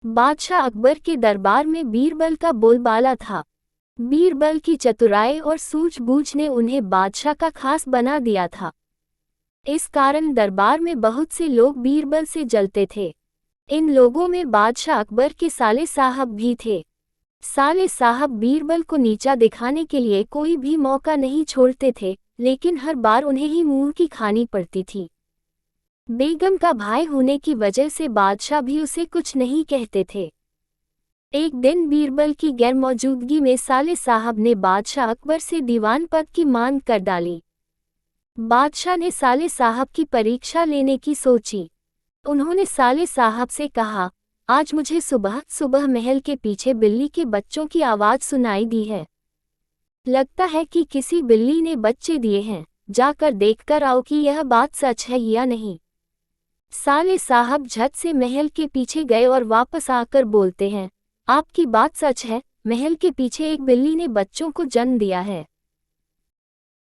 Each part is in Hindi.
बादशाह अकबर के दरबार में बीरबल का बोलबाला था। बीरबल की चतुराई और सूझबूझ ने उन्हें बादशाह का खास बना दिया था। इस कारण दरबार में बहुत से लोग बीरबल से जलते थे। इन लोगों में बादशाह अकबर के साले साहब भी थे। साले साहब बीरबल को नीचा दिखाने के लिए कोई भी मौका नहीं छोड़ते थे, लेकिन हर बार उन्हें ही मुंह की खानी पड़ती थी। बेगम का भाई होने की वजह से बादशाह भी उसे कुछ नहीं कहते थे। एक दिन बीरबल की गैरमौजूदगी में साले साहब ने बादशाह अकबर से दीवान पद की मांग कर डाली। बादशाह ने साले साहब की परीक्षा लेने की सोची। उन्होंने साले साहब से कहा, आज मुझे सुबह सुबह महल के पीछे बिल्ली के बच्चों की आवाज़ सुनाई दी है। लगता है कि किसी बिल्ली ने बच्चे दिए हैं, जाकर देखकर आओ कि यह बात सच है या नहीं। साले साहब झट से महल के पीछे गए और वापस आकर बोलते हैं, आपकी बात सच है, महल के पीछे एक बिल्ली ने बच्चों को जन्म दिया है।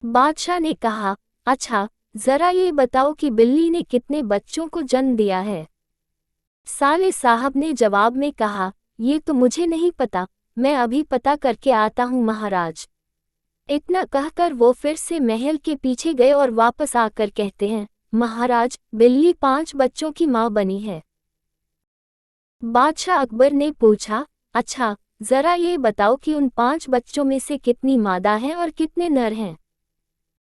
बादशाह ने कहा, अच्छा, जरा ये बताओ कि बिल्ली ने कितने बच्चों को जन्म दिया है। साले साहब ने जवाब में कहा, ये तो मुझे नहीं पता, मैं अभी पता करके आता हूँ महाराज। इतना कहकर वो फिर से महल के पीछे गए और वापस आकर कहते हैं, महाराज, बिल्ली 5 बच्चों की माँ बनी है। बादशाह अकबर ने पूछा, अच्छा, जरा ये बताओ कि उन 5 बच्चों में से कितनी मादा हैं और कितने नर हैं।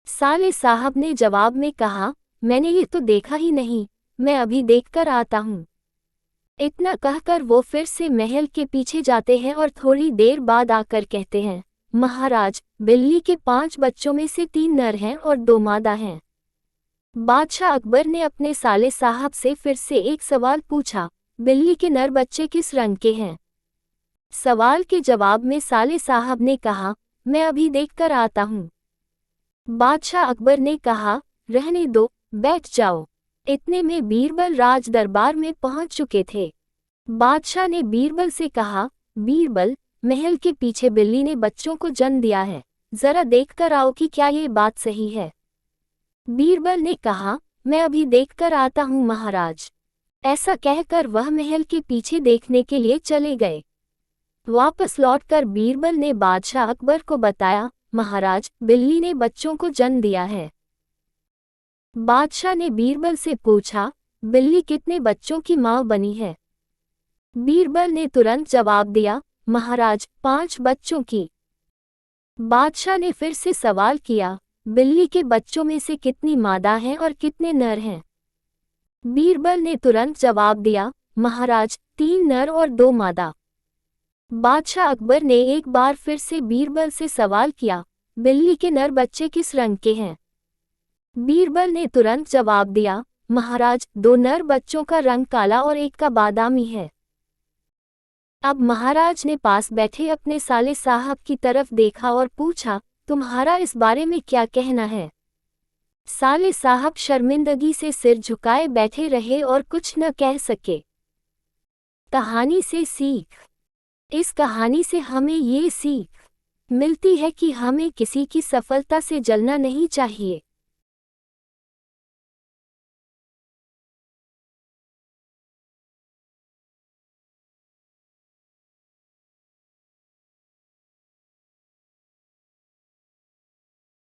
साले साहब ने जवाब में कहा, मैंने ये तो देखा ही नहीं, मैं अभी देखकर आता हूँ। इतना कहकर वो फिर से महल के पीछे जाते हैं और थोड़ी देर बाद आकर कहते हैं, महाराज, बिल्ली के 5 बच्चों में से 3 नर हैं और 2 मादा हैं। बादशाह अकबर ने अपने साले साहब से फिर से एक सवाल पूछा, बिल्ली के नर बच्चे किस रंग के हैं। सवाल के जवाब में साले साहब ने कहा, मैं अभी देखकर आता हूँ। बादशाह अकबर ने कहा, रहने दो, बैठ जाओ। इतने में बीरबल राज दरबार में पहुंच चुके थे। बादशाह ने बीरबल से कहा, बीरबल, महल के पीछे बिल्ली ने बच्चों को जन्म दिया है, जरा देखकर आओ कि क्या ये बात सही है। बीरबल ने कहा, मैं अभी देखकर आता हूँ महाराज। ऐसा कहकर वह महल के पीछे देखने के लिए चले गए। वापस लौटकर बीरबल ने बादशाह अकबर को बताया, महाराज, बिल्ली ने बच्चों को जन्म दिया है। बादशाह ने बीरबल से पूछा, बिल्ली कितने बच्चों की माँ बनी है। बीरबल ने तुरंत जवाब दिया, महाराज, 5 बच्चों की। बादशाह ने फिर से सवाल किया, बिल्ली के बच्चों में से कितनी मादा हैं और कितने नर हैं। बीरबल ने तुरंत जवाब दिया, महाराज, 3 नर और 2 मादा। बादशाह अकबर ने एक बार फिर से बीरबल से सवाल किया, बिल्ली के नर बच्चे किस रंग के हैं। बीरबल ने तुरंत जवाब दिया, महाराज, 2 नर बच्चों का रंग काला और एक का बादामी है। अब महाराज ने पास बैठे अपने साले साहब की तरफ देखा और पूछा, तुम्हारा इस बारे में क्या कहना है। साले साहब शर्मिंदगी से सिर झुकाए बैठे रहे और कुछ न कह सके। कहानी से सीख। इस कहानी से हमें ये सीख मिलती है कि हमें किसी की सफलता से जलना नहीं चाहिए।